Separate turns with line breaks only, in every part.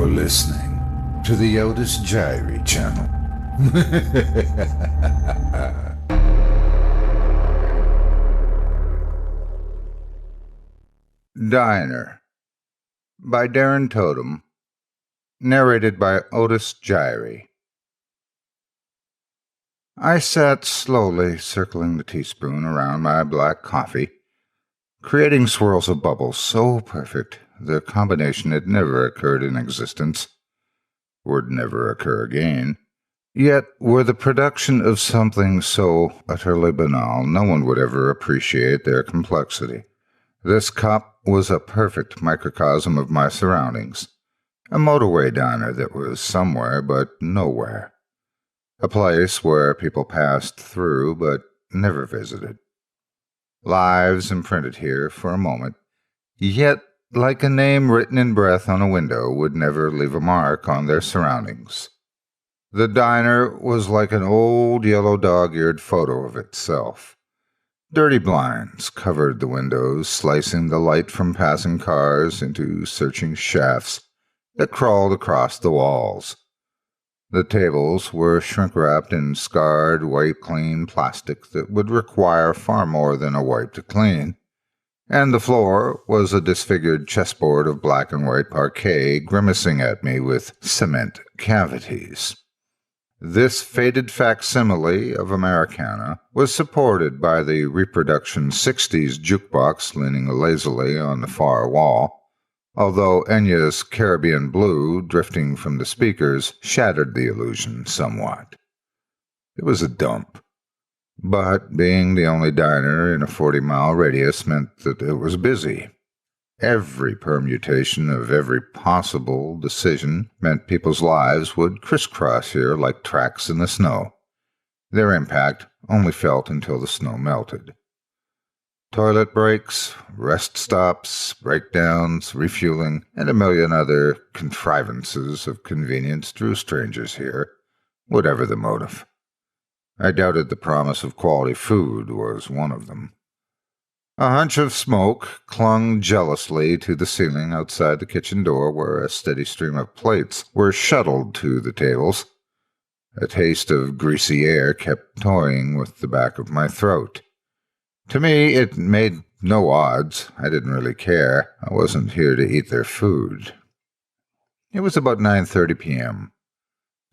You're listening to the Otis Jiry channel. Diner by Darren Totum. Narrated by Otis Jiry. I sat slowly circling the teaspoon around my black coffee, creating swirls of bubbles so perfect the combination had never occurred in existence, would never occur again, yet were the production of something so utterly banal no one would ever appreciate their complexity. This cup was a perfect microcosm of my surroundings, a motorway diner that was somewhere but nowhere, a place where people passed through but never visited. Lives imprinted here for a moment, yet like a name written in breath on a window would never leave a mark on their surroundings. The diner was like an old yellow dog-eared photo of itself. Dirty blinds covered the windows, slicing the light from passing cars into searching shafts that crawled across the walls. The tables were shrink-wrapped in scarred, wipe-clean plastic that would require far more than a wipe to clean, and the floor was a disfigured chessboard of black and white parquet grimacing at me with cement cavities. This faded facsimile of Americana was supported by the reproduction 60s jukebox leaning lazily on the far wall, although Enya's Caribbean Blue drifting from the speakers shattered the illusion somewhat. It was a dump. But being the only diner in a 40-mile radius meant that it was busy. Every permutation of every possible decision meant people's lives would crisscross here like tracks in the snow. Their impact only felt until the snow melted. Toilet breaks, rest stops, breakdowns, refueling, and a million other contrivances of convenience drew strangers here, whatever the motive. I doubted the promise of quality food was one of them. A hunch of smoke clung jealously to the ceiling outside the kitchen door where a steady stream of plates were shuttled to the tables. A taste of greasy air kept toying with the back of my throat. To me, it made no odds. I didn't really care. I wasn't here to eat their food. It was about 9:30 p.m.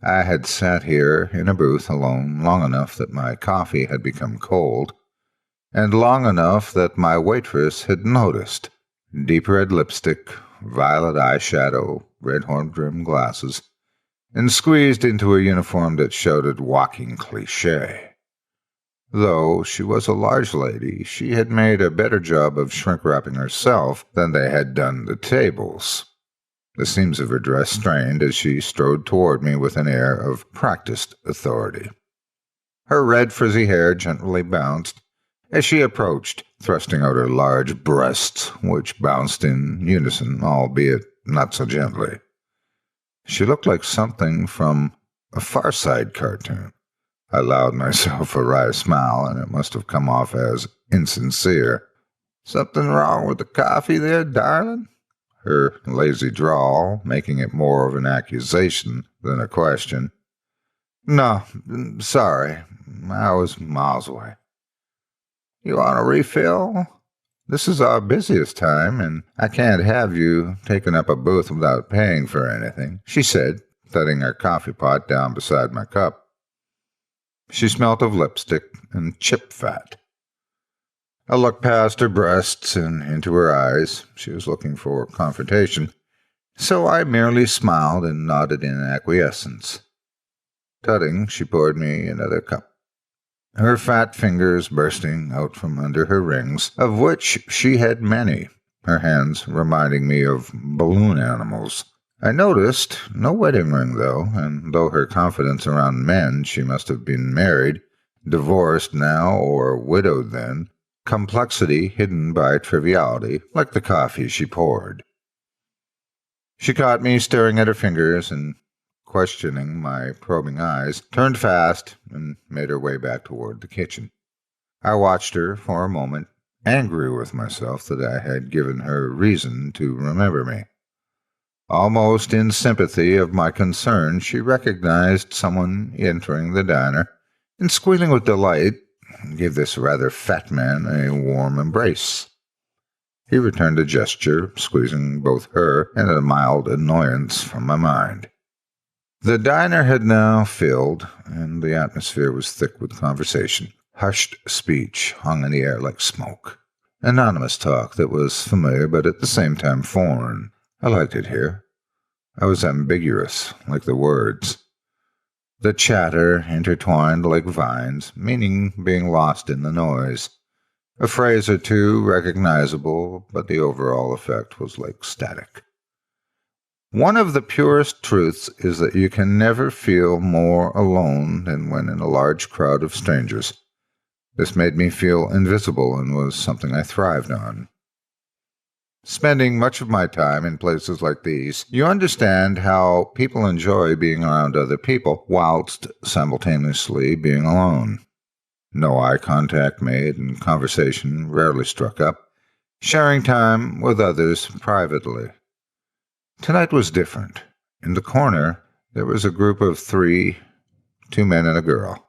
I had sat here in a booth alone long enough that my coffee had become cold, and long enough that my waitress had noticed. Deep red lipstick, violet eyeshadow, red horn-rimmed glasses, and squeezed into a uniform that shouted walking cliché. Though she was a large lady, she had made a better job of shrink-wrapping herself than they had done the tables. The seams of her dress strained as she strode toward me with an air of practiced authority. Her red frizzy hair gently bounced as she approached, thrusting out her large breasts, which bounced in unison, albeit not so gently. She looked like something from a Far Side cartoon. I allowed myself a wry smile, and it must have come off as insincere. "Something wrong with the coffee there, darling?" Her lazy drawl making it more of an accusation than a question. "No, sorry. I was miles away." "You want a refill? This is our busiest time, and I can't have you taking up a booth without paying for anything," she said, setting her coffee pot down beside my cup. She smelt of lipstick and chip fat. I looked past her breasts and into her eyes. She was looking for confrontation, so I merely smiled and nodded in acquiescence. Tutting, she poured me another cup, her fat fingers bursting out from under her rings, of which she had many, her hands reminding me of balloon animals. I noticed no wedding ring, though, and though her confidence around men, she must have been married, divorced now, or widowed then, complexity hidden by triviality, like the coffee she poured. She caught me staring at her fingers and, questioning my probing eyes, turned fast and made her way back toward the kitchen. I watched her for a moment, angry with myself that I had given her reason to remember me. Almost in sympathy of my concern, she recognized someone entering the diner, and squealing with delight, gave this rather fat man a warm embrace. He returned the gesture, squeezing both her and a mild annoyance from my mind. The diner had now filled, and the atmosphere was thick with conversation. Hushed speech hung in the air like smoke. Anonymous talk that was familiar but at the same time foreign. I liked it here. I was ambiguous, like the words. The chatter intertwined like vines, meaning being lost in the noise. A phrase or two recognizable, but the overall effect was like static. One of the purest truths is that you can never feel more alone than when in a large crowd of strangers. This made me feel invisible and was something I thrived on. Spending much of my time in places like these, you understand how people enjoy being around other people whilst simultaneously being alone. No eye contact made and conversation rarely struck up, sharing time with others privately. Tonight was different. In the corner, there was a group of three, 2 men and a girl.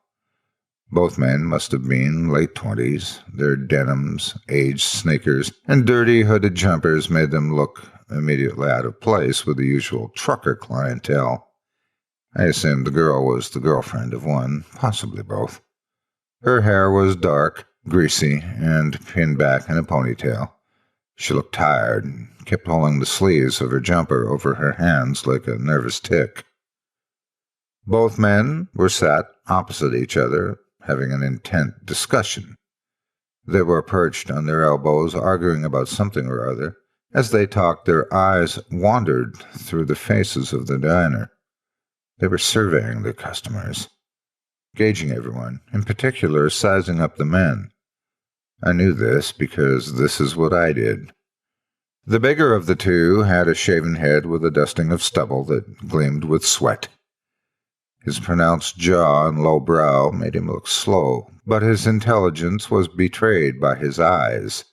Both men must have been late 20s. Their denims, aged sneakers, and dirty hooded jumpers made them look immediately out of place with the usual trucker clientele. I assumed the girl was the girlfriend of one, possibly both. Her hair was dark, greasy, and pinned back in a ponytail. She looked tired and kept pulling the sleeves of her jumper over her hands like a nervous tick. Both men were sat opposite each other, having an intent discussion. They were perched on their elbows, arguing about something or other. As they talked, their eyes wandered through the faces of the diner. They were surveying their customers, gauging everyone, in particular sizing up the men. I knew this because this is what I did. The bigger of the two had a shaven head with a dusting of stubble that gleamed with sweat. His pronounced jaw and low brow made him look slow, but his intelligence was betrayed by his eyes.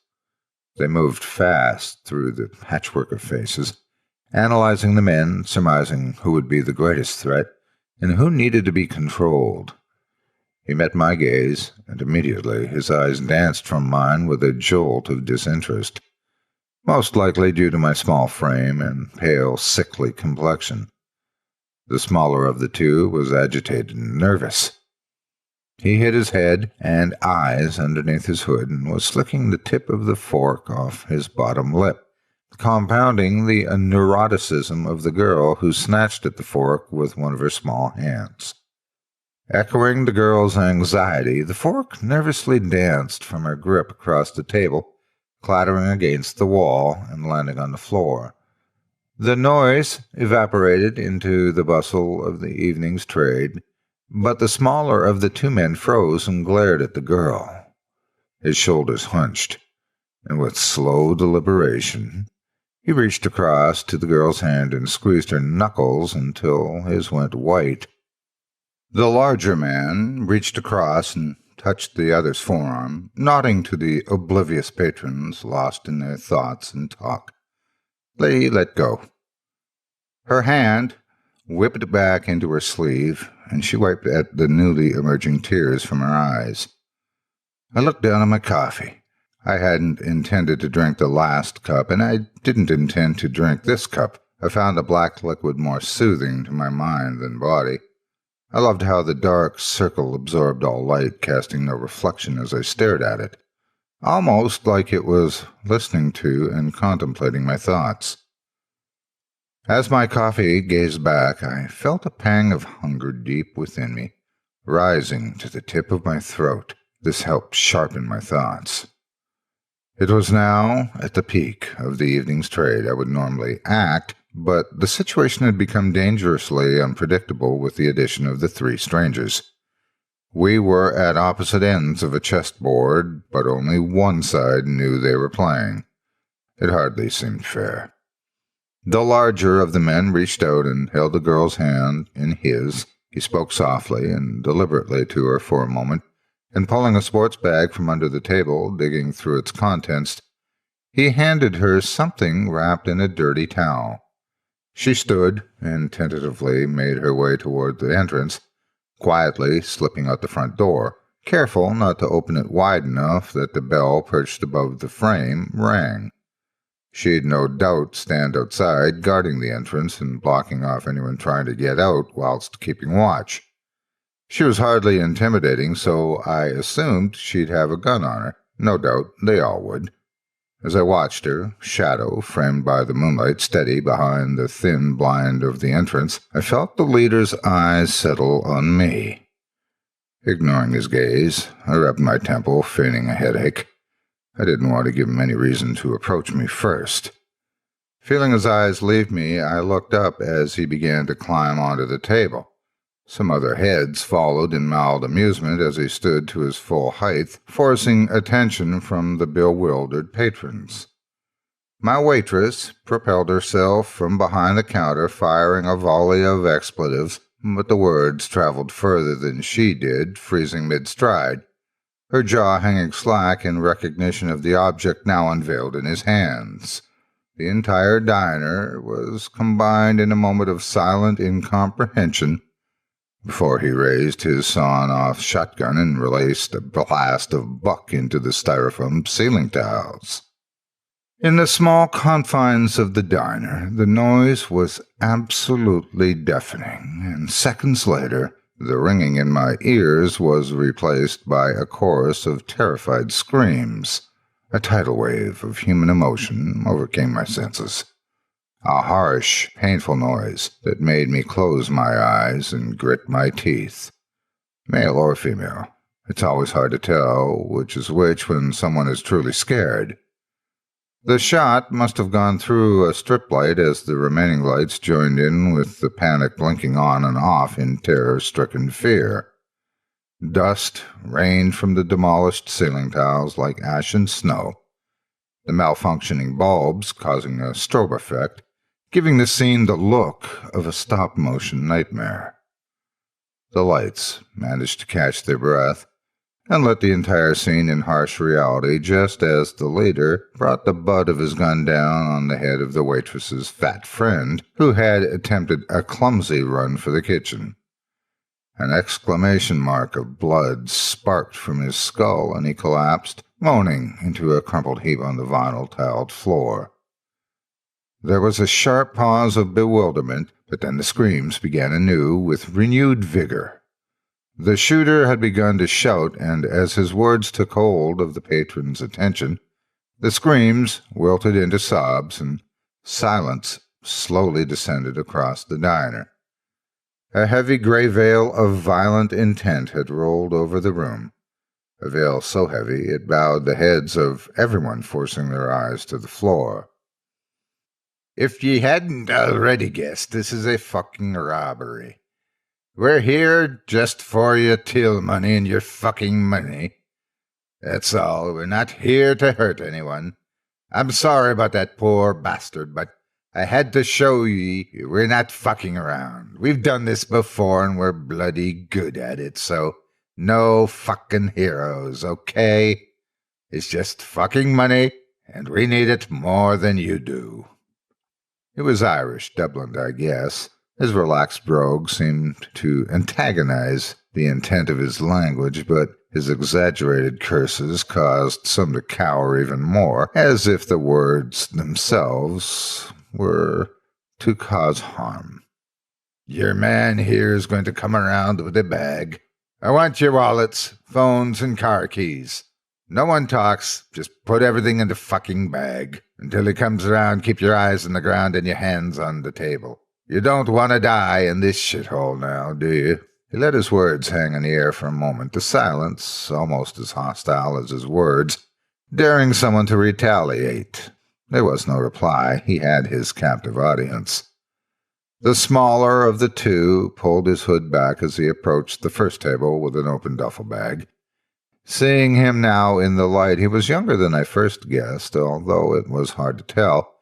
They moved fast through the patchwork of faces, analyzing the men, surmising who would be the greatest threat, and who needed to be controlled. He met my gaze, and immediately his eyes danced from mine with a jolt of disinterest, most likely due to my small frame and pale, sickly complexion. The smaller of the two was agitated and nervous. He hid his head and eyes underneath his hood and was slicking the tip of the fork off his bottom lip, compounding the neuroticism of the girl who snatched at the fork with one of her small hands. Echoing the girl's anxiety, the fork nervously danced from her grip across the table, clattering against the wall and landing on the floor. The noise evaporated into the bustle of the evening's trade, but the smaller of the two men froze and glared at the girl. His shoulders hunched, and with slow deliberation, he reached across to the girl's hand and squeezed her knuckles until his went white. The larger man reached across and touched the other's forearm, nodding to the oblivious patrons lost in their thoughts and talk. They let go. Her hand whipped back into her sleeve, and she wiped at the newly emerging tears from her eyes. I looked down at my coffee. I hadn't intended to drink the last cup, and I didn't intend to drink this cup. I found the black liquid more soothing to my mind than body. I loved how the dark circle absorbed all light, casting no reflection as I stared at it, almost like it was listening to and contemplating my thoughts. As my coffee gazed back, I felt a pang of hunger deep within me, rising to the tip of my throat. This helped sharpen my thoughts. It was now at the peak of the evening's trade. I would normally act, but the situation had become dangerously unpredictable with the addition of the three strangers. We were at opposite ends of a chessboard, but only one side knew they were playing. It hardly seemed fair. The larger of the men reached out and held the girl's hand in his. He spoke softly and deliberately to her for a moment, and pulling a sports bag from under the table, digging through its contents, he handed her something wrapped in a dirty towel. She stood and tentatively made her way toward the entrance, quietly slipping out the front door, careful not to open it wide enough that the bell perched above the frame rang. She'd no doubt stand outside, guarding the entrance and blocking off anyone trying to get out whilst keeping watch. She was hardly intimidating, so I assumed she'd have a gun on her. No doubt they all would. As I watched her, shadow framed by the moonlight steady behind the thin blind of the entrance, I felt the leader's eyes settle on me. Ignoring his gaze, I rubbed my temple, feigning a headache. I didn't want to give him any reason to approach me first. Feeling his eyes leave me, I looked up as he began to climb onto the table. Some other heads followed in mild amusement as he stood to his full height, forcing attention from the bewildered patrons. My waitress propelled herself from behind the counter, firing a volley of expletives, but the words traveled further than she did, freezing mid-stride, her jaw hanging slack in recognition of the object now unveiled in his hands. The entire diner was combined in a moment of silent incomprehension before he raised his sawn-off shotgun and released a blast of buck into the styrofoam ceiling tiles. In the small confines of the diner, the noise was absolutely deafening, and seconds later, the ringing in my ears was replaced by a chorus of terrified screams. A tidal wave of human emotion overcame my senses. A harsh, painful noise that made me close my eyes and grit my teeth. Male or female, it's always hard to tell which is which when someone is truly scared. The shot must have gone through a strip light as the remaining lights joined in with the panic blinking on and off in terror-stricken fear. Dust rained from the demolished ceiling tiles like ashen snow, the malfunctioning bulbs causing a strobe effect, giving the scene the look of a stop-motion nightmare. The lights managed to catch their breath and let the entire scene in harsh reality just as the leader brought the butt of his gun down on the head of the waitress's fat friend, who had attempted a clumsy run for the kitchen. An exclamation mark of blood sparked from his skull, and he collapsed, moaning, into a crumpled heap on the vinyl-tiled floor. There was a sharp pause of bewilderment, but then the screams began anew with renewed vigor. The shooter had begun to shout, and as his words took hold of the patron's attention, the screams wilted into sobs, and silence slowly descended across the diner. A heavy gray veil of violent intent had rolled over the room, a veil so heavy it bowed the heads of everyone, forcing their eyes to the floor. If ye hadn't already guessed, this is a fucking robbery. We're here just for your till money and your fucking money. That's all. We're not here to hurt anyone. I'm sorry about that poor bastard, but I had to show ye we're not fucking around. We've done this before and we're bloody good at it, so no fucking heroes, okay? It's just fucking money, and we need it more than you do. It was Irish, Dublin, I guess. His relaxed brogue seemed to antagonize the intent of his language, but his exaggerated curses caused some to cower even more, as if the words themselves were to cause harm. Your man here is going to come around with a bag. I want your wallets, phones, and car keys. No one talks, just put everything in the fucking bag. Until he comes around, keep your eyes on the ground and your hands on the table. You don't want to die in this shithole now, do you? He let his words hang in the air for a moment, the silence almost as hostile as his words, daring someone to retaliate. There was no reply. He had his captive audience. The smaller of the two pulled his hood back as he approached the first table with an open duffel bag. Seeing him now in the light, he was younger than I first guessed, although it was hard to tell,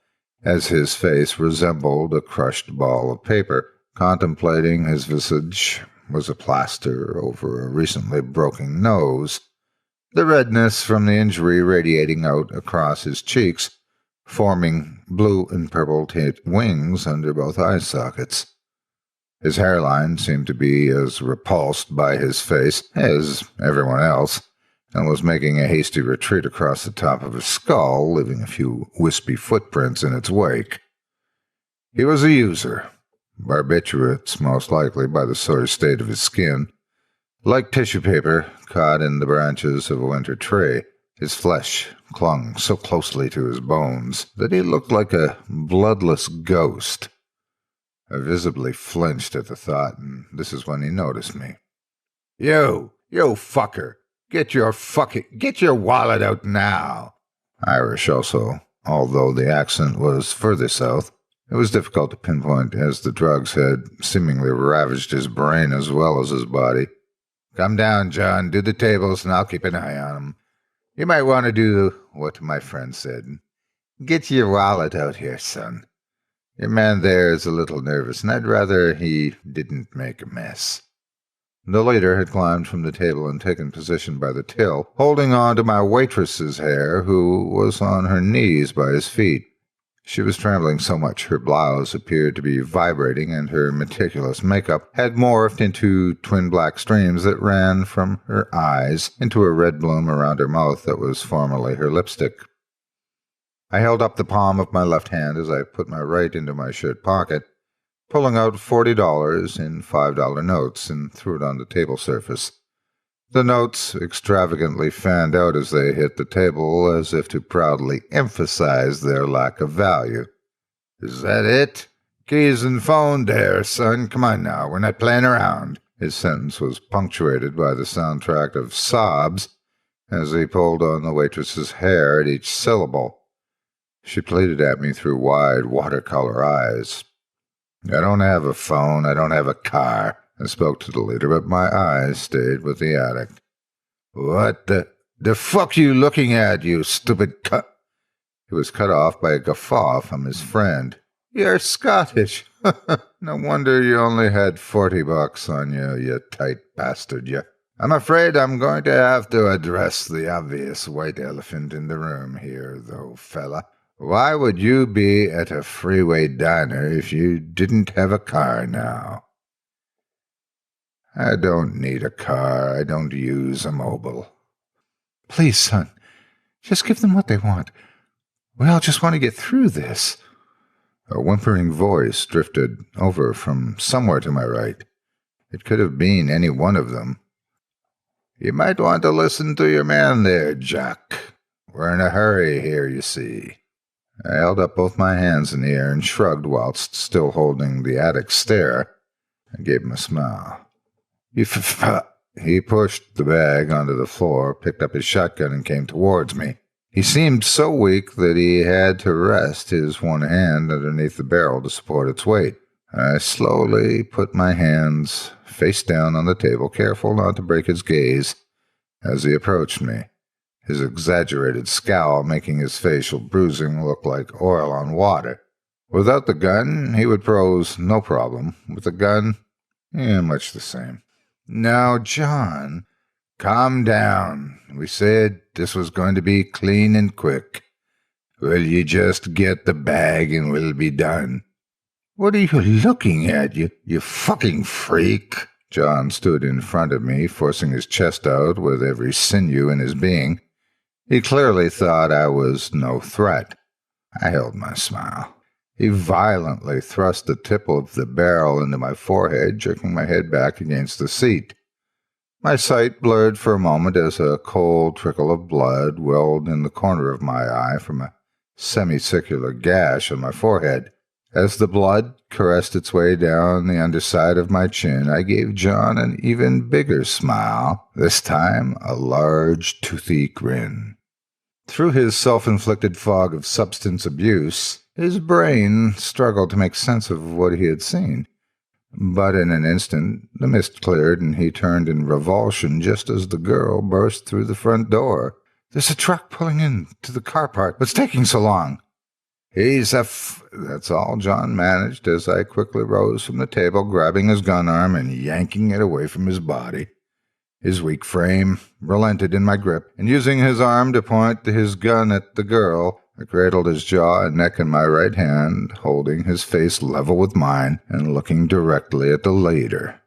as his face resembled a crushed ball of paper. Contemplating his visage was a plaster over a recently broken nose, the redness from the injury radiating out across his cheeks, forming blue and purple-tipped wings under both eye sockets. His hairline seemed to be as repulsed by his face as everyone else, and was making a hasty retreat across the top of his skull, leaving a few wispy footprints in its wake. He was a user, barbiturates most likely by the sore state of his skin. Like tissue paper caught in the branches of a winter tree, his flesh clung so closely to his bones that he looked like a bloodless ghost. I visibly flinched at the thought, and this is when he noticed me. You fucker, get your wallet out now. Irish also, although the accent was further south. It was difficult to pinpoint, as the drugs had seemingly ravaged his brain as well as his body. Come down, John, do the tables, and I'll keep an eye on them. You might want to do what my friend said. Get your wallet out here, son. Your man there is a little nervous, and I'd rather he didn't make a mess. The leader had climbed from the table and taken position by the till, holding on to my waitress's hair, who was on her knees by his feet. She was trembling so much her blouse appeared to be vibrating, and her meticulous makeup had morphed into twin black streams that ran from her eyes into a red bloom around her mouth that was formerly her lipstick. I held up the palm of my left hand as I put my right into my shirt pocket, pulling out $40 in $5 notes, and threw it on the table surface. The notes extravagantly fanned out as they hit the table, as if to proudly emphasize their lack of value. Is that it? Keys and phone there, son. Come on now, we're not playing around. His sentence was punctuated by the soundtrack of sobs as he pulled on the waitress's hair at each syllable. She pleaded at me through wide watercolor eyes. I don't have a phone, I don't have a car. I spoke to the leader, but my eyes stayed with the addict. What the fuck you looking at, you stupid cunt? He was cut off by a guffaw from his friend. You're Scottish. No wonder you only had $40 on you, you tight bastard, you. I'm afraid I'm going to have to address the obvious white elephant in the room here, though, fella. Why would you be at a freeway diner if you didn't have a car now? I don't need a car. I don't use a mobile. Please, son, just give them what they want. We all just want to get through this. A whimpering voice drifted over from somewhere to my right. It could have been any one of them. You might want to listen to your man there, Jack. We're in a hurry here, you see. I held up both my hands in the air and shrugged whilst still holding the addict's stare. I gave him a smile. He pushed the bag onto the floor, picked up his shotgun, and came towards me. He seemed so weak that he had to rest his one hand underneath the barrel to support its weight. I slowly put my hands face down on the table, careful not to break his gaze, as he approached me, his exaggerated scowl making his facial bruising look like oil on water. Without the gun, he would pose no problem. With the gun, much the same. Now, John, calm down. We said this was going to be clean and quick. Will you just get the bag and we'll be done? What are you looking at, you fucking freak? John stood in front of me, forcing his chest out with every sinew in his being. He clearly thought I was no threat. I held my smile. He violently thrust the tip of the barrel into my forehead, jerking my head back against the seat. My sight blurred for a moment as a cold trickle of blood welled in the corner of my eye from a semicircular gash on my forehead. As the blood caressed its way down the underside of my chin, I gave John an even bigger smile, this time a large, toothy grin. Through his self-inflicted fog of substance abuse, his brain struggled to make sense of what he had seen. But in an instant, the mist cleared and he turned in revulsion just as the girl burst through the front door. There's a truck pulling in to the car park. What's taking so long? That's all John managed as I quickly rose from the table, grabbing his gun arm and yanking it away from his body. His weak frame relented in my grip, and using his arm to point his gun at the girl, I cradled his jaw and neck in my right hand, holding his face level with mine and looking directly at the leader.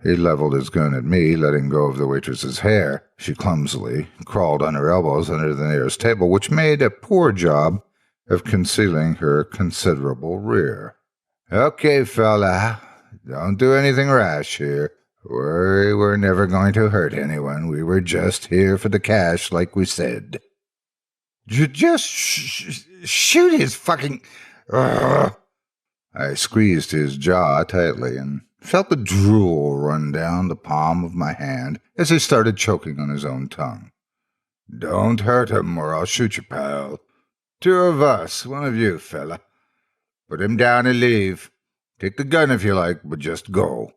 He leveled his gun at me, letting go of the waitress's hair. She clumsily crawled on her elbows under the nearest table, which made a poor job of concealing her considerable rear. "Okay, fella, don't do anything rash here. We were never going to hurt anyone. We were just here for the cash, like we said." Just shoot his fucking... Ugh. I squeezed his jaw tightly and felt the drool run down the palm of my hand as he started choking on his own tongue. "Don't hurt him or I'll shoot you, pal. 2 of us, 1 of you, fella. Put him down and leave. Take the gun if you like, but just go."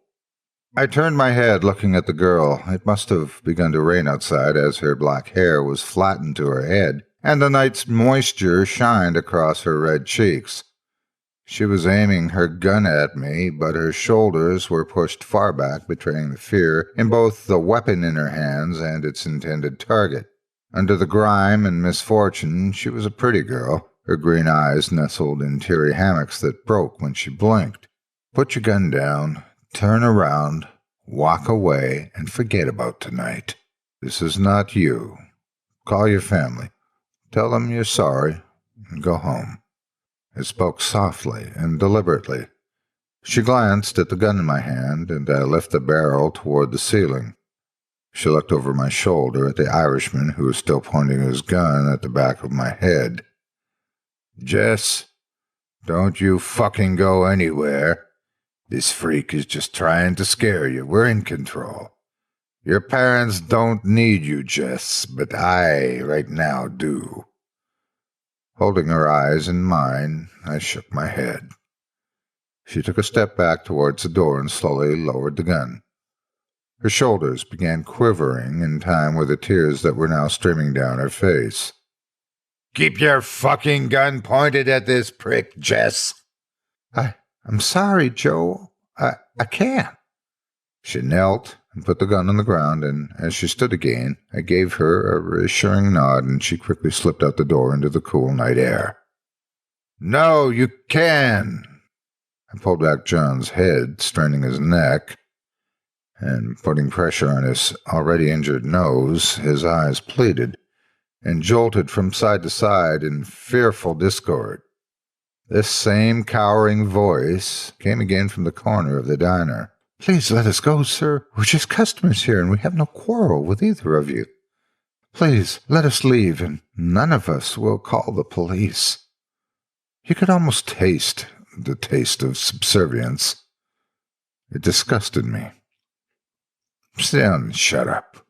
I turned my head, looking at the girl. It must have begun to rain outside, as her black hair was flattened to her head, and the night's moisture shined across her red cheeks. She was aiming her gun at me, but her shoulders were pushed far back, betraying the fear in both the weapon in her hands and its intended target. Under the grime and misfortune, she was a pretty girl. Her green eyes nestled in teary hammocks that broke when she blinked. "Put your gun down, turn around, walk away, and forget about tonight. This is not you. Call your family. Tell them you're sorry, and go home." I spoke softly and deliberately. She glanced at the gun in my hand, and I lifted the barrel toward the ceiling. She looked over my shoulder at the Irishman, who was still pointing his gun at the back of my head. "Jess, don't you fucking go anywhere. This freak is just trying to scare you. We're in control. Your parents don't need you, Jess, but I, right now, do." Holding her eyes in mine, I shook my head. She took a step back towards the door and slowly lowered the gun. Her shoulders began quivering in time with the tears that were now streaming down her face. "Keep your fucking gun pointed at this prick, Jess." I'm sorry, Joe. I can't." She knelt and put the gun on the ground, and as she stood again, I gave her a reassuring nod, and she quickly slipped out the door into the cool night air. "No, you can." I pulled back John's head, straining his neck, and putting pressure on his already injured nose. His eyes pleaded and jolted from side to side in fearful discord. This same cowering voice came again from the corner of the diner. "Please let us go, sir. We're just customers here, and we have no quarrel with either of you. Please let us leave, and none of us will call the police." You could almost taste the taste of subservience. It disgusted me. "Sit down and shut up."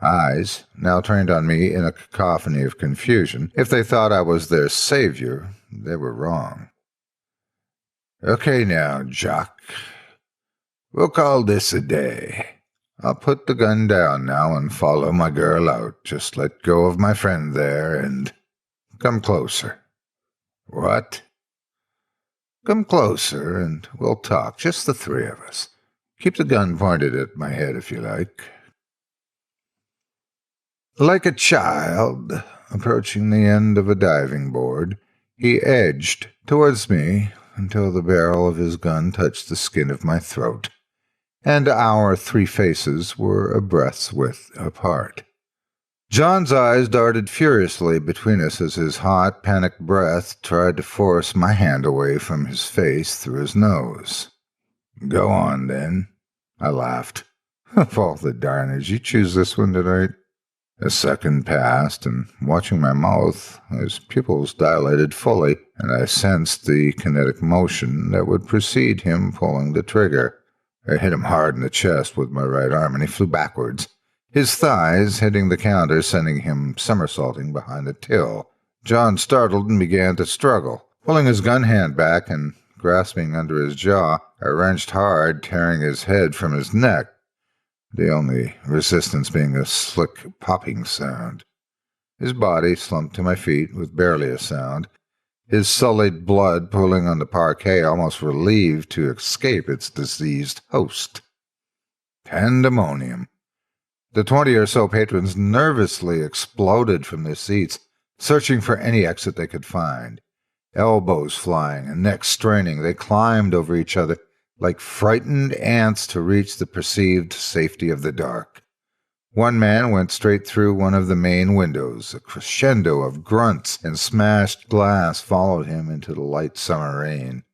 Eyes now trained on me in a cacophony of confusion. If they thought I was their savior, they were wrong. "Okay now, Jock. We'll call this a day. I'll put the gun down now and follow my girl out. Just let go of my friend there and come closer." "What?" "Come closer and we'll talk, just the 3 of us. Keep the gun pointed at my head if you like." Like a child approaching the end of a diving board, he edged towards me until the barrel of his gun touched the skin of my throat, and our 3 faces were a breath's width apart. John's eyes darted furiously between us as his hot, panicked breath tried to force my hand away from his face through his nose. "Go on, then," I laughed. "Of all the darners, you choose this one tonight?" A second passed, and watching my mouth, his pupils dilated fully, and I sensed the kinetic motion that would precede him pulling the trigger. I hit him hard in the chest with my right arm, and he flew backwards, his thighs hitting the counter, sending him somersaulting behind the till. John startled and began to struggle. Pulling his gun hand back and grasping under his jaw, I wrenched hard, tearing his head from his neck, the only resistance being a slick popping sound. His body slumped to my feet with barely a sound, his sullied blood pooling on the parquet, almost relieved to escape its diseased host. Pandemonium. The 20 or so patrons nervously exploded from their seats, searching for any exit they could find. Elbows flying and necks straining, they climbed over each other like frightened ants to reach the perceived safety of the dark. One man went straight through one of the main windows. A crescendo of grunts and smashed glass followed him into the light summer rain.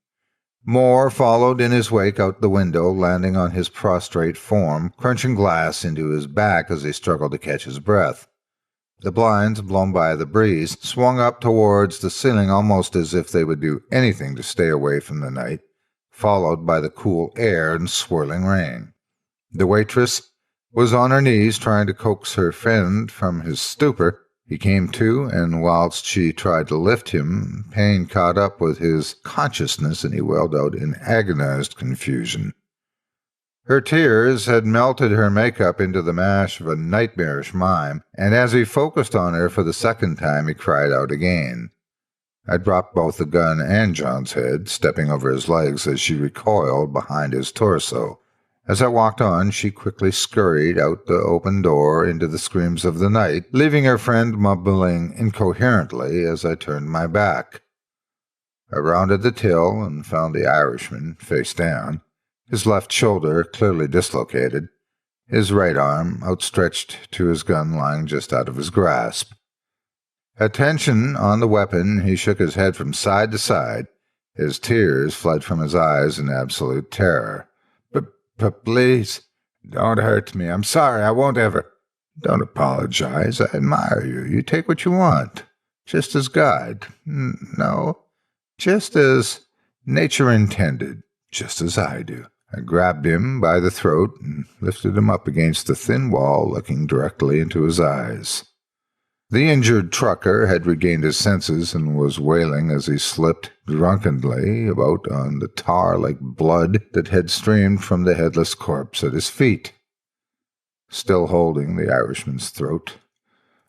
More followed in his wake out the window, landing on his prostrate form, crunching glass into his back as he struggled to catch his breath. The blinds, blown by the breeze, swung up towards the ceiling almost as if they would do anything to stay away from the night, followed by the cool air and swirling rain. The waitress was on her knees trying to coax her friend from his stupor. He came to, and whilst she tried to lift him, pain caught up with his consciousness and he wailed out in agonized confusion. Her tears had melted her makeup into the mash of a nightmarish mime, and as he focused on her for the second time, he cried out again. I dropped both the gun and John's head, stepping over his legs as she recoiled behind his torso. As I walked on, she quickly scurried out the open door into the screams of the night, leaving her friend mumbling incoherently as I turned my back. I rounded the till and found the Irishman face down, his left shoulder clearly dislocated, his right arm outstretched to his gun lying just out of his grasp. Attention on the weapon, he shook his head from side to side. His tears fled from his eyes in absolute terror. But please, don't hurt me. I'm sorry, I won't ever. Don't apologize. I admire you. You take what you want. Just as God. No, just as nature intended. Just as I do. I grabbed him by the throat and lifted him up against the thin wall, looking directly into his eyes. The injured trucker had regained his senses and was wailing as he slipped drunkenly about on the tar like blood that had streamed from the headless corpse at his feet. Still holding the Irishman's throat,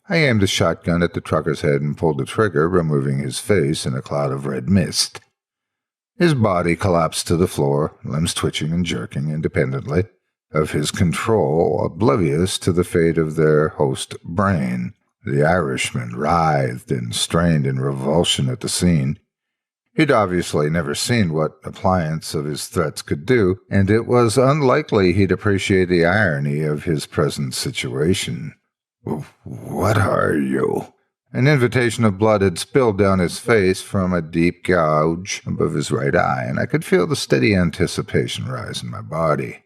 I aimed the shotgun at the trucker's head and pulled the trigger, removing his face in a cloud of red mist. His body collapsed to the floor, limbs twitching and jerking independently of his control, oblivious to the fate of their host brain. The Irishman writhed and strained in revulsion at the scene. He'd obviously never seen what appliance of his threats could do, and it was unlikely he'd appreciate the irony of his present situation. "What are you?" An invitation of blood had spilled down his face from a deep gouge above his right eye, and I could feel the steady anticipation rise in my body.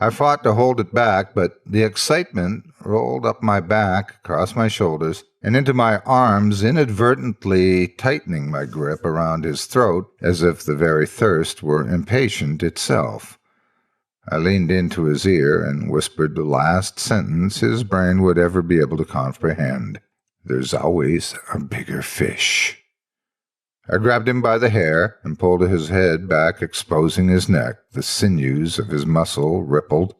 I fought to hold it back, but the excitement rolled up my back, across my shoulders, and into my arms, inadvertently tightening my grip around his throat as if the very thirst were impatient itself. I leaned into his ear and whispered the last sentence his brain would ever be able to comprehend. "There's always a bigger fish." I grabbed him by the hair and pulled his head back, exposing his neck. The sinews of his muscle rippled,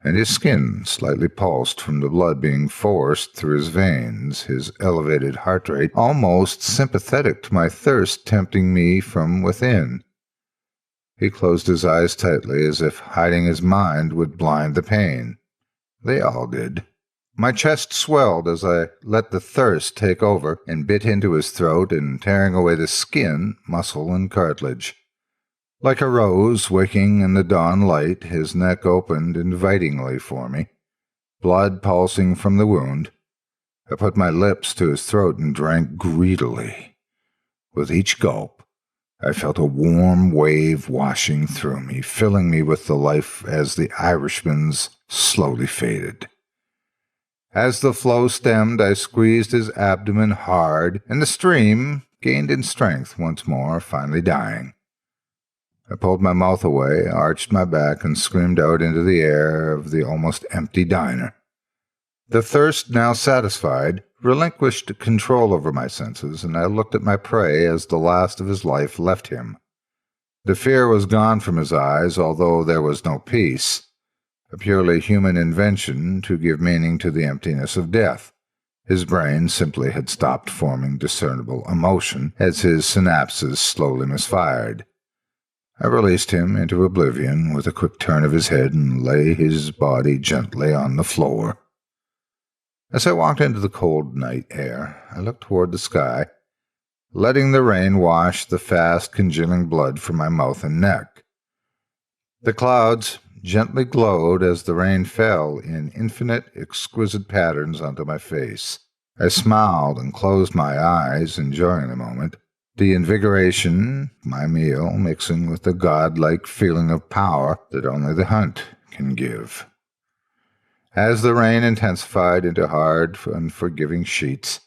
and his skin slightly pulsed from the blood being forced through his veins, his elevated heart rate almost sympathetic to my thirst tempting me from within. He closed his eyes tightly, as if hiding his mind would blind the pain. They all did. My chest swelled as I let the thirst take over and bit into his throat and tearing away the skin, muscle, and cartilage. Like a rose waking in the dawn light, his neck opened invitingly for me, blood pulsing from the wound. I put my lips to his throat and drank greedily. With each gulp, I felt a warm wave washing through me, filling me with the life as the Irishman's slowly faded. As the flow stemmed, I squeezed his abdomen hard, and the stream gained in strength once more, finally dying. I pulled my mouth away, arched my back, and screamed out into the air of the almost empty diner. The thirst, now satisfied, relinquished control over my senses, and I looked at my prey as the last of his life left him. The fear was gone from his eyes, although there was no peace. A purely human invention to give meaning to the emptiness of death. His brain simply had stopped forming discernible emotion as his synapses slowly misfired. I released him into oblivion with a quick turn of his head and lay his body gently on the floor. As I walked into the cold night air, I looked toward the sky, letting the rain wash the fast congealing blood from my mouth and neck. The clouds gently glowed as the rain fell in infinite, exquisite patterns onto my face. I smiled and closed my eyes, enjoying the moment. The invigoration, my meal, mixing with the godlike feeling of power that only the hunt can give. As the rain intensified into hard, unforgiving sheets,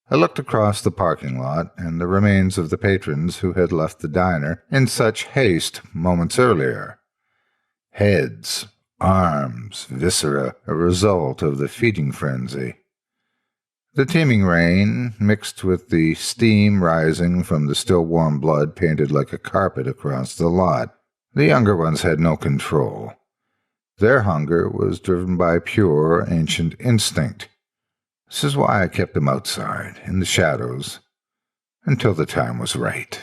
I looked across the parking lot and the remains of the patrons who had left the diner in such haste moments earlier. Heads, arms, viscera, a result of the feeding frenzy. The teeming rain, mixed with the steam rising from the still warm blood, painted like a carpet across the lot. The younger ones had no control. Their hunger was driven by pure, ancient instinct. This is why I kept them outside, in the shadows, until the time was right.